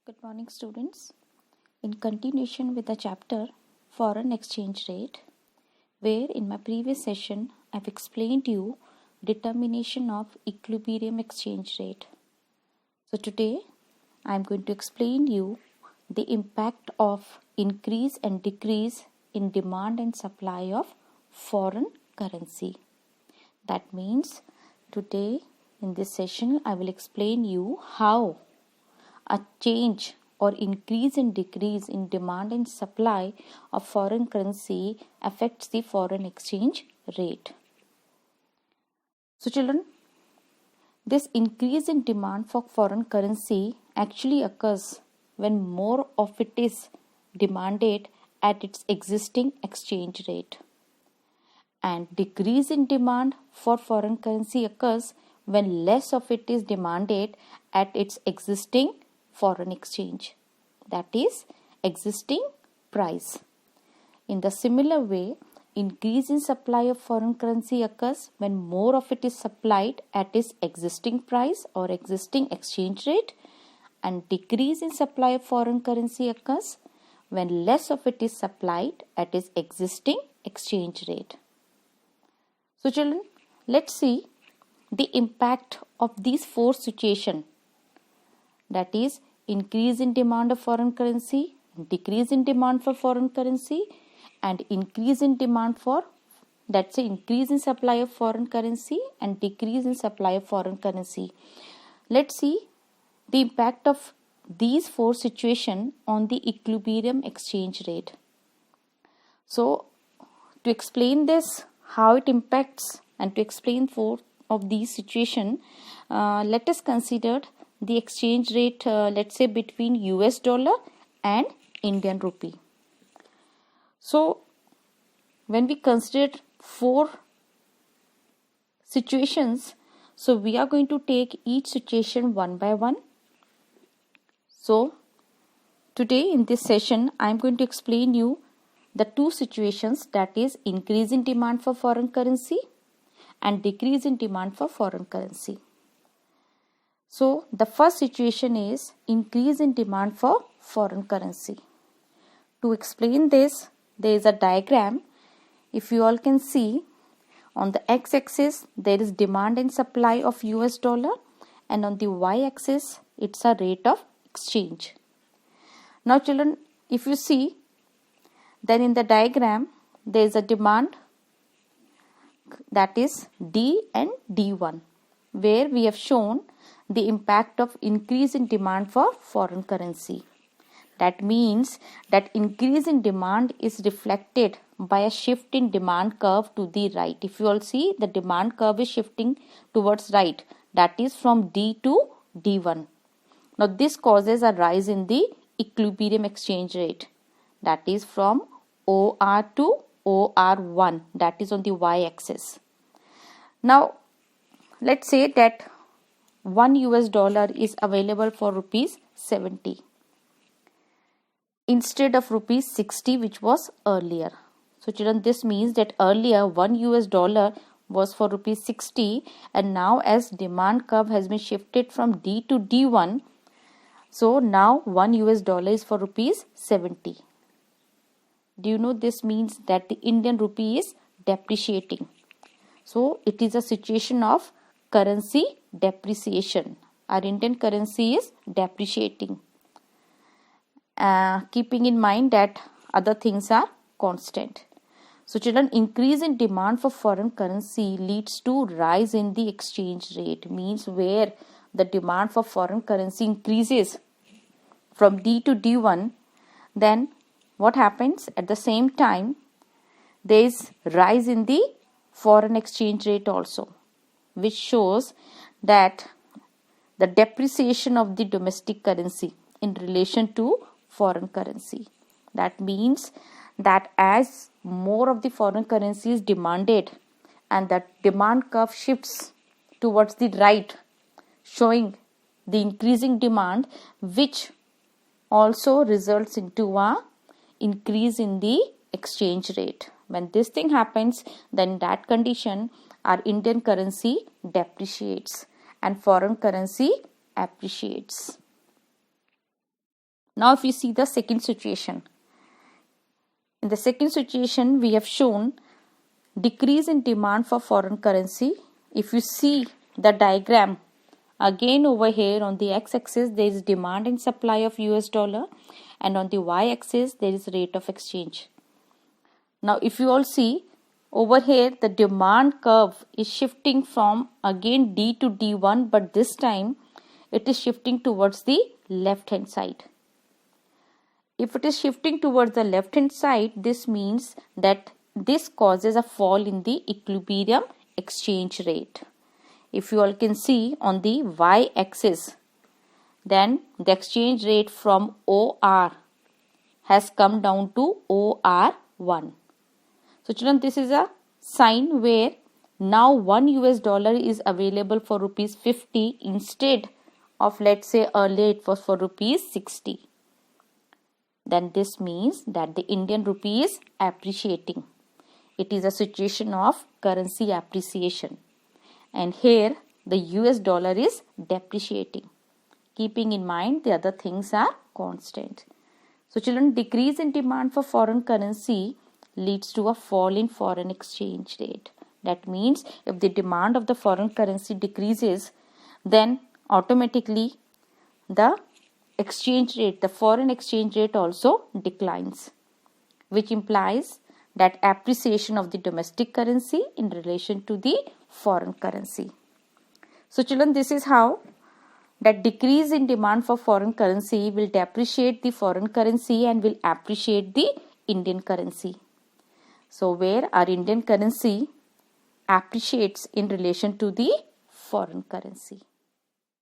Good morning, students. In continuation with the chapter Foreign Exchange Rate, where in my previous session I've explained you determination of equilibrium exchange rate. So today I'm going to explain you the impact of increase and decrease in demand and supply of foreign currency. That means today in this session I will explain you how a change or increase and decrease in demand and supply of foreign currency affects the foreign exchange rate. So children, this increase in demand for foreign currency actually occurs when more of it is demanded at its existing exchange rate, and decrease in demand for foreign currency occurs when less of it is demanded at its existing foreign exchange, that is existing price. In the similar way, increase in supply of foreign currency occurs when more of it is supplied at its existing price or existing exchange rate, and decrease in supply of foreign currency occurs when less of it is supplied at its existing exchange rate. So children, let's see the impact of these four situations, that is increase in demand of foreign currency, decrease in demand for foreign currency, and increase in demand for, that's increase in supply of foreign currency and decrease in supply of foreign currency. Let's see the impact of these four situations on the equilibrium exchange rate. So to explain this, how it impacts, and to explain four of these situations, let us consider the exchange rate, let's say between US dollar and Indian rupee. So when we consider four situations, so we are going to take each situation one by one. So today in this session I am going to explain you the two situations, that is increase in demand for foreign currency and decrease in demand for foreign currency. So the first situation is increase in demand for foreign currency. To explain this, there is a diagram. If you all can see, on the x-axis there is demand and supply of US dollar, and on the y-axis it's a rate of exchange. Now children, if you see, then in the diagram there is a demand, that is D and D1, where we have shown the impact of increase in demand for foreign currency. That means that increase in demand is reflected by a shift in demand curve to the right. If you all see, the demand curve is shifting towards right, that is from D to D1. Now this causes a rise in the equilibrium exchange rate, that is from OR to OR1, that is on the y-axis. Now let's say that $1 US is available for rupees 70 instead of rupees 60, which was earlier. So children, this means that earlier $1 US was for rupees 60, and now as demand curve has been shifted from D to D1, so now $1 US is for rupees 70. Do you know this means that the Indian rupee is depreciating? So it is a situation of currency depreciation. Our Indian currency is depreciating, keeping in mind that other things are constant. So children, increase in demand for foreign currency leads to rise in the exchange rate, means where the demand for foreign currency increases from D to D1, then what happens at the same time, there is rise in the foreign exchange rate also, which shows that the depreciation of the domestic currency in relation to foreign currency. That means that as more of the foreign currency is demanded, and that demand curve shifts towards the right, showing the increasing demand, which also results into a increase in the exchange rate. When this thing happens, then in that condition our Indian currency depreciates and foreign currency appreciates. Now if you see the second situation. In the second situation, we have shown decrease in demand for foreign currency. If you see the diagram, again over here on the x-axis there is demand and supply of US dollar, and on the y-axis there is rate of exchange. Now if you all see over here, the demand curve is shifting from again D to D1, but this time it is shifting towards the left hand side. If it is shifting towards the left hand side, this means that this causes a fall in the equilibrium exchange rate. If you all can see on the y-axis, then the exchange rate from OR has come down to OR1. So children, this is a sign where now 1 US dollar is available for rupees 50 instead of, let's say, earlier it was for rupees 60. Then this means that the Indian rupee is appreciating. It is a situation of currency appreciation. And here the US dollar is depreciating. Keeping in mind the other things are constant. So children, decrease in demand for foreign currency leads to a fall in foreign exchange rate. That means if the demand of the foreign currency decreases, then automatically the exchange rate, the foreign exchange rate also declines, which implies that appreciation of the domestic currency in relation to the foreign currency. So children, this is how that decrease in demand for foreign currency will depreciate the foreign currency and will appreciate the Indian currency. So where our Indian currency appreciates in relation to the foreign currency.